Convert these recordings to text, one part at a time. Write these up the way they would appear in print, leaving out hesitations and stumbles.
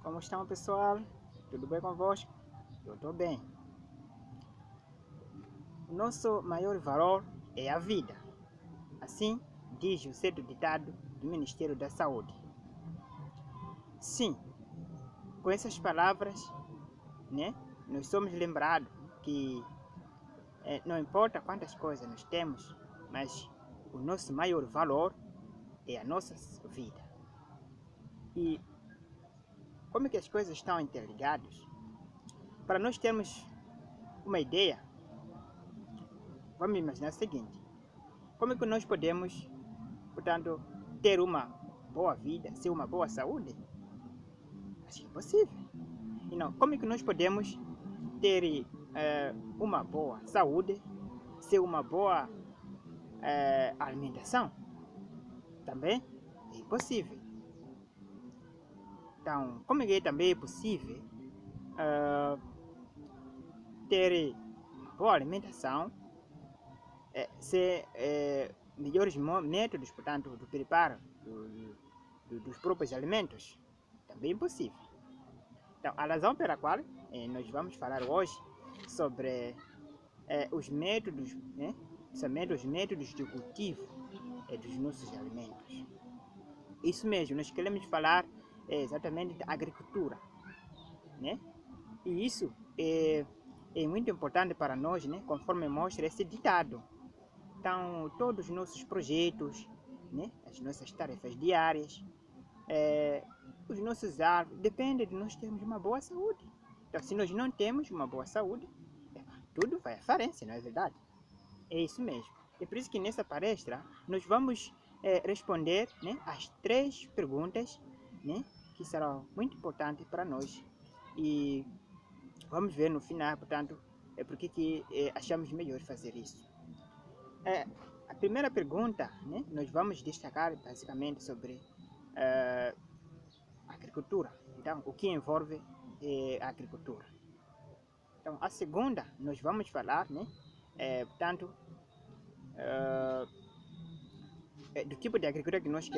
Como estão, pessoal? Tudo bem convosco? Eu estou bem. O nosso maior valor é a vida. Assim diz o certo ditado do Ministério da Saúde. Sim, com essas palavras, nós somos lembrados que não importa quantas coisas nós temos, mas o nosso maior valor é a nossa vida. E como é que as coisas estão interligadas? Para nós termos uma ideia, vamos imaginar o seguinte: como é que nós podemos, portanto, ter uma boa vida, ter uma boa saúde? Acho que é impossível. E não, como é que nós podemos ter uma boa saúde, ser uma boa alimentação? Também é impossível. Então, como é que também é possível ter uma boa alimentação, ser melhores métodos, portanto, do preparo dos próprios alimentos? Também é impossível. Então, a razão pela qual nós vamos falar hoje sobre os métodos, somente os métodos de cultivo dos nossos alimentos. Isso mesmo, nós queremos falar exatamente da agricultura, né? E isso é muito importante para nós, né? Conforme mostra esse ditado. Então, todos os nossos projetos, né? As nossas tarefas diárias, os nossos árvores, depende de nós termos uma boa saúde. Então, se nós não temos uma boa saúde, tudo vai à falência, não é verdade? É isso mesmo. É por isso que nessa palestra nós vamos responder, né, as 3 perguntas, né, que serão muito importantes para nós. E vamos ver no final, portanto, porque que achamos melhor fazer isso. A primeira pergunta, né, nós vamos destacar basicamente sobre agricultura. Então, o que envolve a agricultura. Então, a segunda, nós vamos falar, né, portanto, do tipo de agricultura que nós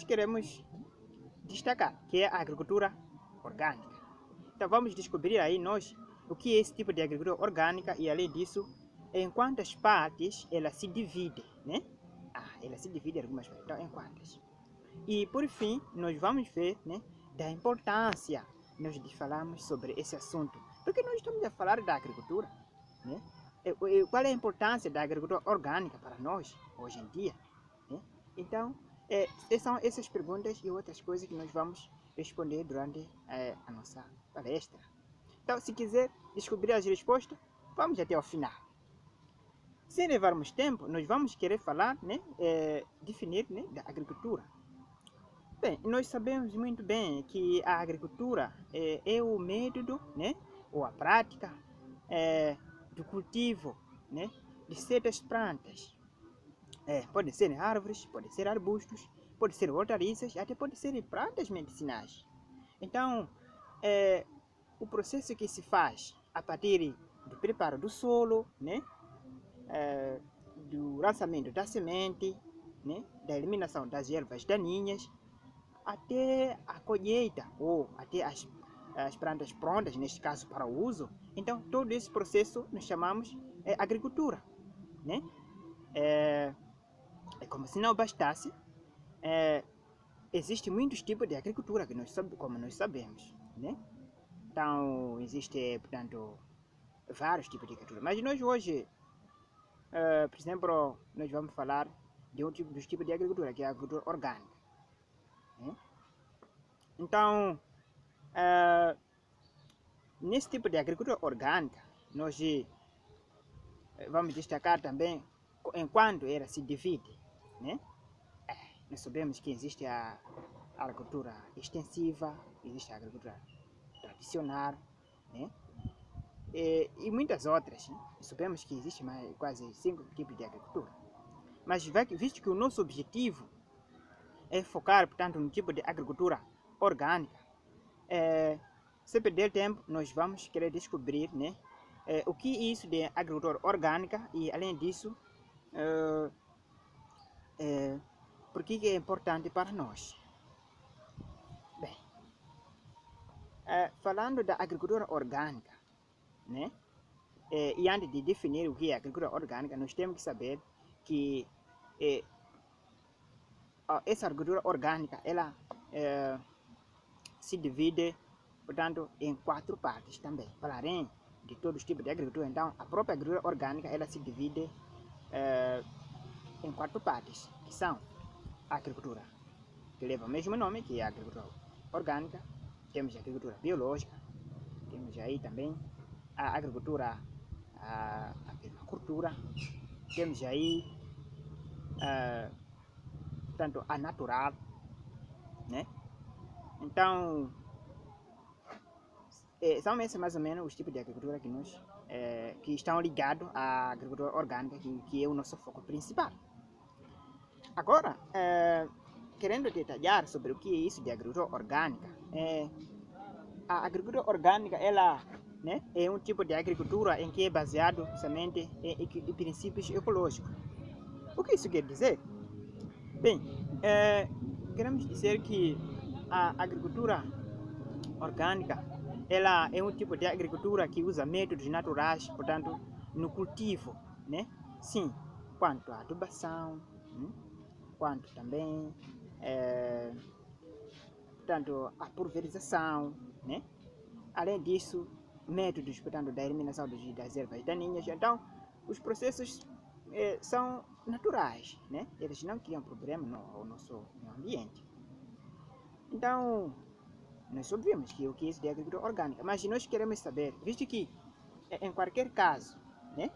queremos destacar, que é a agricultura orgânica. Então, vamos descobrir aí nós o que é esse tipo de agricultura orgânica e, além disso, em quantas partes ela se divide, né? Ela se divide em algumas partes, então, em quantas? E por fim, nós vamos ver, né, da importância nós falarmos sobre esse assunto. Porque nós estamos a falar da agricultura, né? Qual é a importância da agricultura orgânica para nós, hoje em dia? Né? Então, são essas perguntas e outras coisas que nós vamos responder durante a nossa palestra. Então, se quiser descobrir as respostas, vamos até o final. Sem levarmos tempo, nós vamos querer falar, né, definir, né, da agricultura. Bem, nós sabemos muito bem que a agricultura é o método, né, ou a prática do cultivo, né, de certas plantas. Pode ser árvores, pode ser arbustos, pode ser hortaliças, até pode ser plantas medicinais. Então, o processo que se faz a partir do preparo do solo, né, do lançamento da semente, né, da eliminação das ervas daninhas, até a colheita ou até as plantas prontas, neste caso para o uso. Então, todo esse processo nós chamamos agricultura, né? É como se não bastasse, existem muitos tipos de agricultura que como nós sabemos, né? Então, existe, portanto, vários tipos de agricultura. Mas nós hoje, por exemplo, nós vamos falar de dos tipos de agricultura, que é a agricultura orgânica, né? Então, nesse tipo de agricultura orgânica, nós vamos destacar também enquanto ela se divide, né? Nós sabemos que existe a agricultura extensiva, existe a agricultura tradicional, né? E muitas outras, né? Sabemos que existe quase 5 tipos de agricultura. Mas visto que o nosso objetivo é focar, portanto, no tipo de agricultura orgânica, sem perder tempo, nós vamos querer descobrir, né, o que é isso de agricultura orgânica e, além disso, por que é importante para nós. Bem, Falando da agricultura orgânica, né? E antes de definir o que é agricultura orgânica, nós temos que saber que essa agricultura orgânica, ela se divide, portanto, em 4 partes também. Falarem de todos os tipos de agricultura, então a própria agricultura orgânica, ela se divide em 4 partes, que são a agricultura, que leva o mesmo nome, que é a agricultura orgânica, temos a agricultura biológica, temos aí também a agricultura, a permacultura, temos aí, portanto, a natural, né? Então, são esses mais ou menos os tipos de agricultura que nós que estão ligados à agricultura orgânica, que é o nosso foco principal. Agora, querendo detalhar sobre o que é isso de agricultura orgânica, a agricultura orgânica, ela, né, é um tipo de agricultura em que é baseado somente em princípios ecológicos. O que isso quer dizer? Bem, queremos dizer que a agricultura orgânica, ela é um tipo de agricultura que usa métodos naturais, portanto, no cultivo, né? Sim, quanto à adubação, quanto também, portanto, a pulverização, né? Além disso, métodos, portanto, da eliminação das ervas daninhas. Então, os processos são naturais, né? Eles não criam problema no nosso ambiente. Então, nós sabemos que o que é isso de agricultura orgânica, mas nós queremos saber, visto que em qualquer caso, né,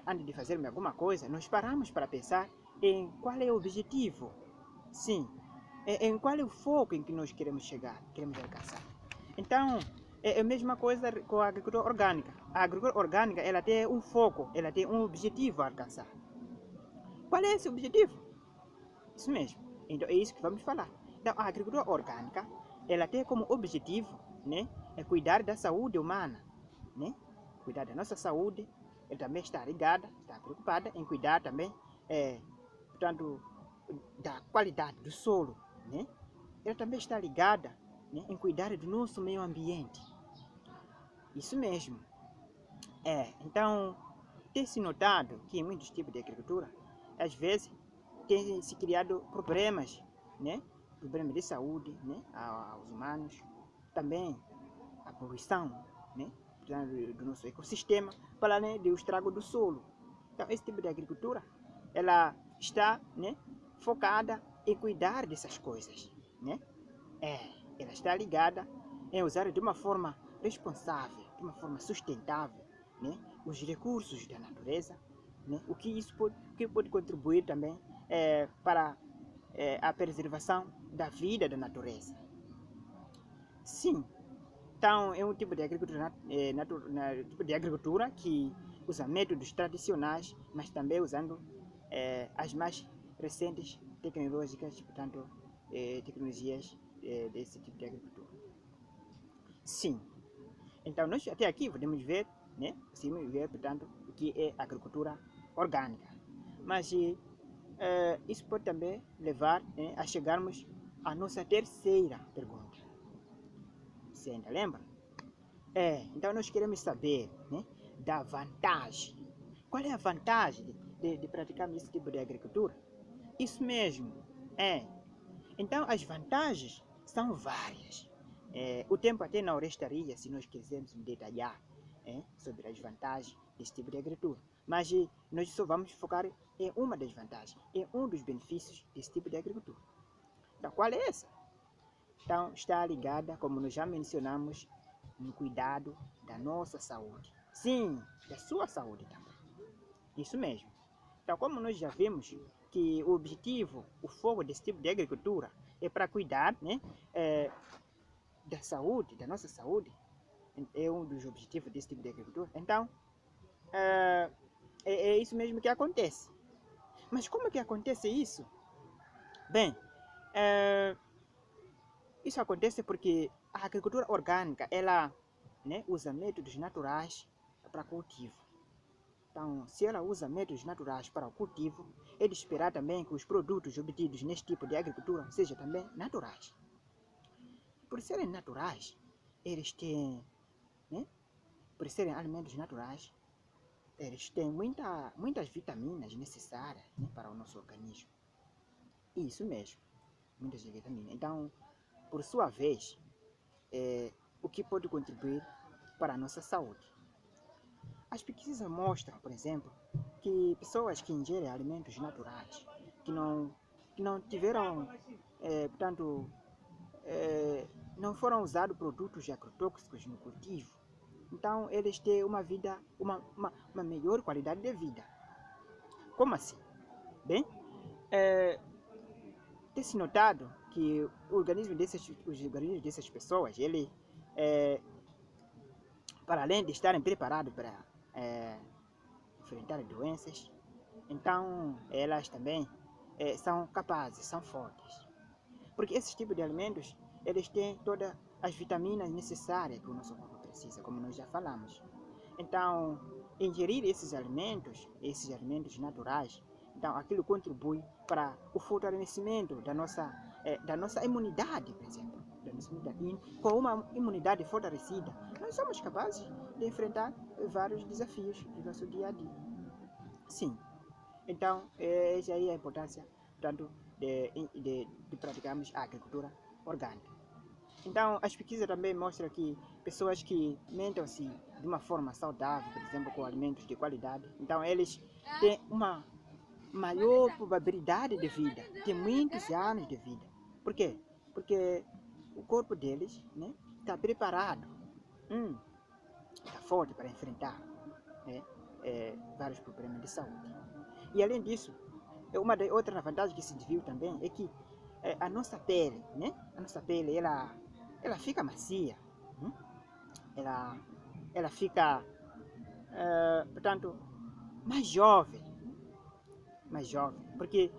antes de fazermos alguma coisa, nós paramos para pensar em qual é o objetivo, sim, em qual é o foco em que nós queremos chegar, queremos alcançar. Então, é a mesma coisa com a agricultura orgânica. A agricultura orgânica, ela tem um foco, ela tem um objetivo a alcançar. Qual é esse objetivo? Isso mesmo. Então, é isso que vamos falar. Então, a agricultura orgânica, ela tem como objetivo, né, cuidar da saúde humana, né? Cuidar da nossa saúde. Ela também está ligada, está preocupada em cuidar também, portanto, da qualidade do solo, né? Ela também está ligada, né, em cuidar do nosso meio ambiente. Isso mesmo. Então, tem-se notado que em muitos tipos de agricultura, às vezes, tem se criado problemas, né? Problemas de saúde, né, aos humanos, também a poluição, né, do nosso ecossistema, para além do estrago do solo. Então, esse tipo de agricultura, ela está, né, focada em cuidar dessas coisas, né? Ela está ligada em usar de uma forma responsável, de uma forma sustentável, né, os recursos da natureza, né, o que isso pode contribuir também para a preservação da vida da natureza. Sim, então é um tipo de agricultura, tipo de agricultura que usa métodos tradicionais, mas também usando as mais recentes tecnológicas, portanto, tecnologias desse tipo de agricultura. Sim, então nós até aqui podemos ver, né, portanto, o que é agricultura orgânica. Mas isso pode também levar, né, a chegarmos à nossa terceira pergunta. Você ainda lembra? Então nós queremos saber, né, da vantagem. Qual é a vantagem de praticarmos esse tipo de agricultura? Isso mesmo. Então as vantagens são várias. O tempo até não restaria se nós quisermos detalhar sobre as vantagens desse tipo de agricultura. Mas nós só vamos focar em uma das vantagens, em um dos benefícios desse tipo de agricultura. Então, qual é essa? Então, está ligada, como nós já mencionamos, no cuidado da nossa saúde. Sim, da sua saúde também. Isso mesmo. Então, como nós já vimos que o objetivo, o foco desse tipo de agricultura é para cuidar, né, da saúde, da nossa saúde, é um dos objetivos desse tipo de agricultura. Então, é isso mesmo que acontece. Mas como que acontece isso? Bem, isso acontece porque a agricultura orgânica, ela, né, usa métodos naturais para cultivo. Então, se ela usa métodos naturais para o cultivo, é de esperar também que os produtos obtidos neste tipo de agricultura sejam também naturais. Por serem naturais, eles têm, né, por serem alimentos naturais, eles têm muitas vitaminas necessárias, né, para o nosso organismo. Isso mesmo, muitas vitaminas. Então, por sua vez, o que pode contribuir para a nossa saúde? As pesquisas mostram, por exemplo, que pessoas que ingerem alimentos naturais, que não tiveram, portanto, não foram usados produtos agrotóxicos no cultivo, então eles têm uma melhor qualidade de vida. Como assim? Bem, tem-se notado que os organismos dessas pessoas, ele, para além de estarem preparados para enfrentar doenças, então elas também são capazes, são fortes. Porque esses tipos de alimentos, eles têm todas as vitaminas necessárias que o nosso corpo precisa, como nós já falamos. Então, ingerir esses alimentos naturais, então aquilo contribui para o fortalecimento da nossa imunidade, por exemplo. E com uma imunidade fortalecida, nós somos capazes de enfrentar vários desafios do nosso dia a dia. Sim. Então, essa aí é a importância, portanto, de praticarmos a agricultura orgânica. Então, as pesquisas também mostram que pessoas que alimentam-se de uma forma saudável, por exemplo, com alimentos de qualidade, então eles têm uma maior probabilidade de vida, têm muitos anos de vida. Por quê? Porque o corpo deles, né, está preparado, está forte para enfrentar, né, vários problemas de saúde. E além disso, uma das outras vantagens que se viu também é que a nossa pele, né? A nossa pele, ela fica macia, ela fica, portanto, mais jovem, porque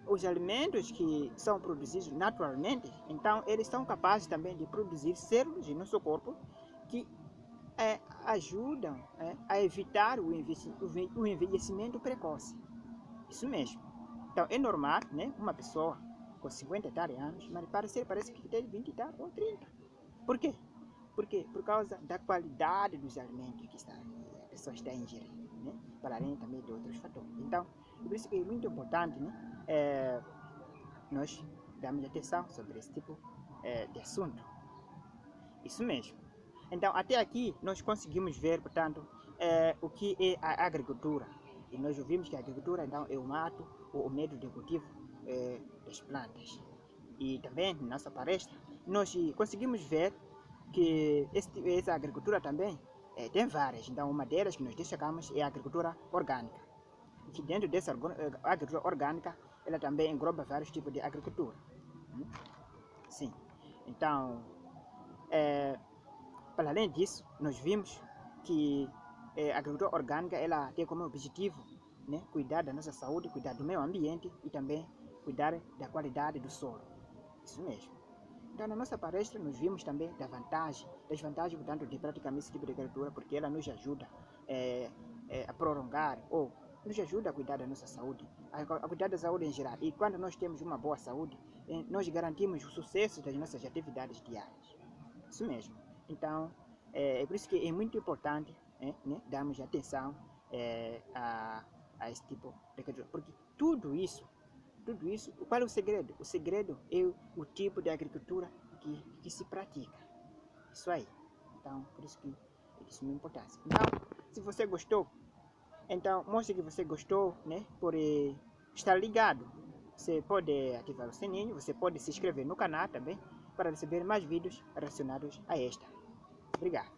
os alimentos que são produzidos naturalmente, então eles são capazes também de produzir células no nosso corpo que ajudam a evitar o envelhecimento precoce. Isso mesmo. Então é normal, né, uma pessoa com 50 e tal anos, mas parece que tem 20 e tal ou 30. Por quê? Por causa da qualidade dos alimentos que a pessoa está ingerindo, né? Para além também de outros fatores. Então, por isso que é muito importante, né, nós darmos atenção sobre esse tipo de assunto. Isso mesmo. Então, até aqui nós conseguimos ver, portanto, o que é a agricultura. E nós ouvimos que a agricultura, então, é o mato, o método de cultivo das plantas. E também, na nossa palestra, nós conseguimos ver que essa agricultura também tem várias. Então, uma delas que nós destacamos é a agricultura orgânica. Que dentro dessa agricultura orgânica, ela também engloba vários tipos de agricultura. Sim. Então, para além disso, nós vimos que a agricultura orgânica ela tem como objetivo, né, cuidar da nossa saúde, cuidar do meio ambiente e também cuidar da qualidade do solo. Isso mesmo. Então, na nossa palestra, nós vimos também das vantagens, portanto, de praticar esse tipo de agricultura, porque ela nos ajuda a prolongar ou nos ajuda a cuidar da nossa saúde, a cuidar da saúde em geral. E quando nós temos uma boa saúde, nós garantimos o sucesso das nossas atividades diárias. Isso mesmo. Então, é por isso que é muito importante, né, darmos atenção a esse tipo de agricultura. Porque tudo isso, qual é o segredo? O segredo é o tipo de agricultura que se pratica. Isso aí. Então, por isso que é de suma importância. Então, se você gostou, então mostre que você gostou, né, por estar ligado. Você pode ativar o sininho, você pode se inscrever no canal também, para receber mais vídeos relacionados a esta. Obrigado.